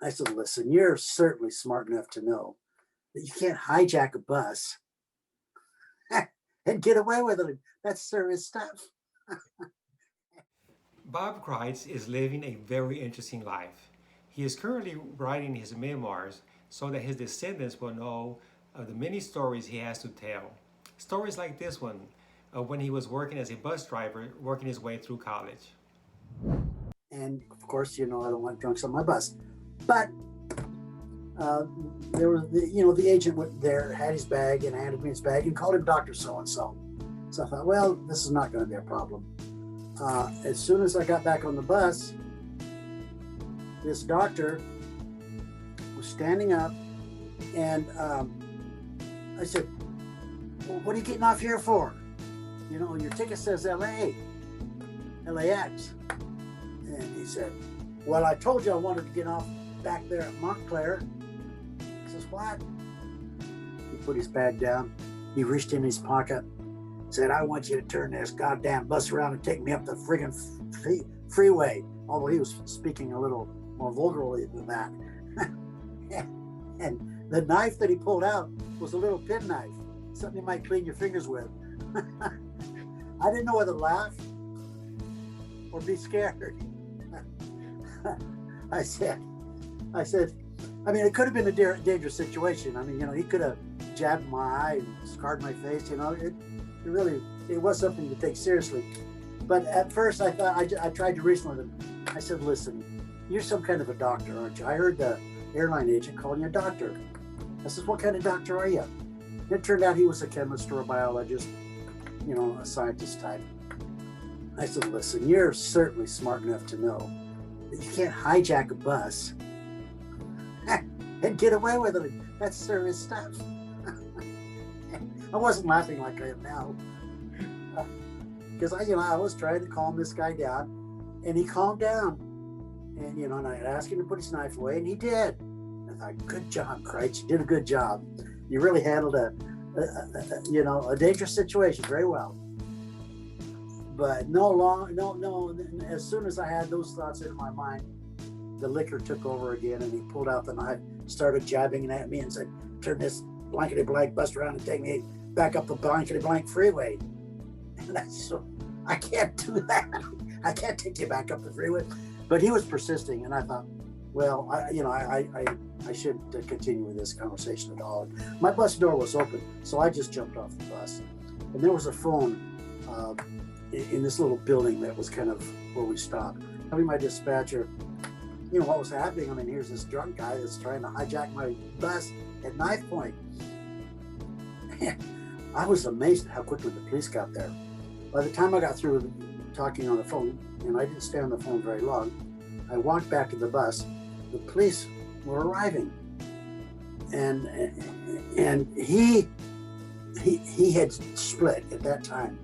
I said, listen, you're certainly smart enough to know that you can't hijack a bus and get away with it. That's serious stuff. Bob Kreitz is living a very interesting life. He is currently writing his memoirs so that his descendants will know of the many stories he has to tell. Stories like this one, of when he was working as a bus driver, working his way through college. And of course, I don't want drunks on my bus. But uh, there was, the agent went there, had his bag, and handed me his bag and called him Dr. So-and-so. So I thought, well, this is not going to be a problem. As soon as I got back on the bus, this doctor was standing up, and I said, well, what are you getting off here for? Your ticket says LAX. And he said, well, I told you I wanted to get off back there at Montclair. I says, what? He put his bag down. He reached in his pocket, said, I want you to turn this goddamn bus around and take me up the friggin' freeway. Although he was speaking a little more vulgarly than that. And the knife that he pulled out was a little penknife, something you might clean your fingers with. I didn't know whether to laugh or be scared. I said, I mean, it could have been a dangerous situation. I mean, he could have jabbed my eye and scarred my face. It was something to take seriously. But at first I thought, I tried to reason with him. I said, listen, you're some kind of a doctor, aren't you? I heard the airline agent calling you a doctor. I said, what kind of doctor are you? And it turned out he was a chemist or a biologist, a scientist type. I said, listen, you're certainly smart enough to know that you can't hijack a bus and get away with it. That's serious stuff. I wasn't laughing like I am now, because I was trying to calm this guy down, and he calmed down. And I asked him to put his knife away, and he did. I thought, good job, Kreitz. You did a good job. You really handled a dangerous situation very well. But no. As soon as I had those thoughts in my mind, the liquor took over again, and he pulled out the knife, started jabbing at me, and said, "Turn this blankety blank bus around and take me back up the blankety blank freeway." And I can't do that. I can't take you back up the freeway. But he was persisting, and I thought, well, I shouldn't continue with this conversation at all. My bus door was open, so I just jumped off the bus, and there was a phone in this little building that was kind of where we stopped. Telling my dispatcher, what was happening. I mean, here's this drunk guy that's trying to hijack my bus at knife point. I was amazed at how quickly the police got there. By the time I got through talking on the phone, and I didn't stay on the phone very long, I walked back to the bus. The police were arriving, and he had split at that time.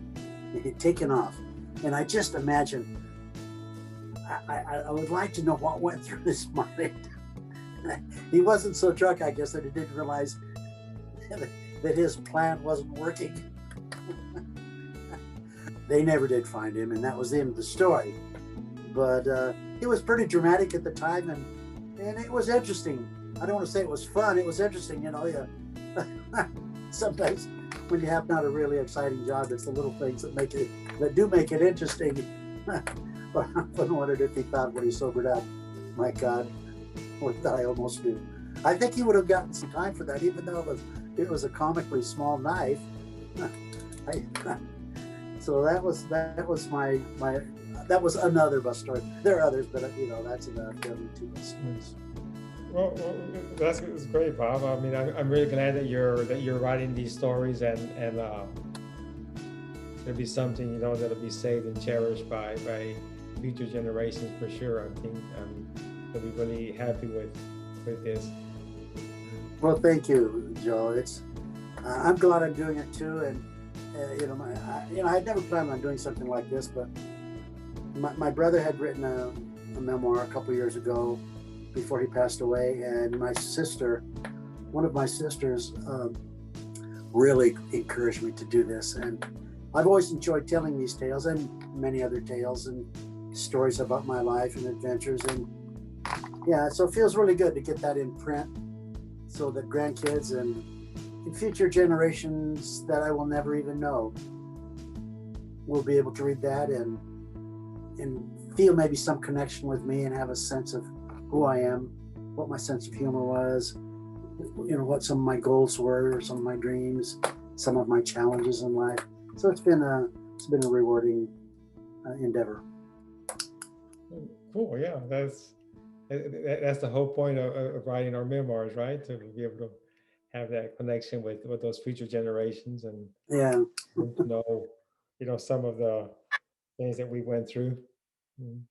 He had taken off, and I just imagine. I would like to know what went through his mind. He wasn't so drunk, I guess, that he didn't realize that his plan wasn't working. They never did find him, and that was the end of the story. But it was pretty dramatic at the time, and it was interesting. I don't want to say it was fun. It was interesting, Sometimes when you have not a really exciting job, it's the little things that do make it interesting. But I often wondered if he thought when he sobered up, my God, what did I almost do? I think he would have gotten some time for that, even though it was a comically small knife. So that was another bus story. There are others, but that's enough. There were two bus stories. Well, that's great, Bob. I mean, I'm really glad that you're writing these stories, and there'll be something that'll be saved and cherished by future generations for sure. I think they'll be really happy with this. Well, thank you, Joe. I'm glad I'm doing it too, and I'd never planned on doing something like this, but my brother had written a memoir a couple years ago before he passed away, and one of my sisters, really encouraged me to do this, and I've always enjoyed telling these tales and many other tales and stories about my life and adventures, and Yeah, so it feels really good to get that in print so that grandkids and future generations that I will never even know will be able to read that and feel maybe some connection with me and have a sense of who I am, what my sense of humor was, what some of my goals were, some of my dreams, some of my challenges in life. So it's been a rewarding endeavor. Cool. Yeah, that's the whole point of writing our memoirs, right? To be able to have that connection with those future generations and Yeah. them to know, some of the things that we went through. Mm.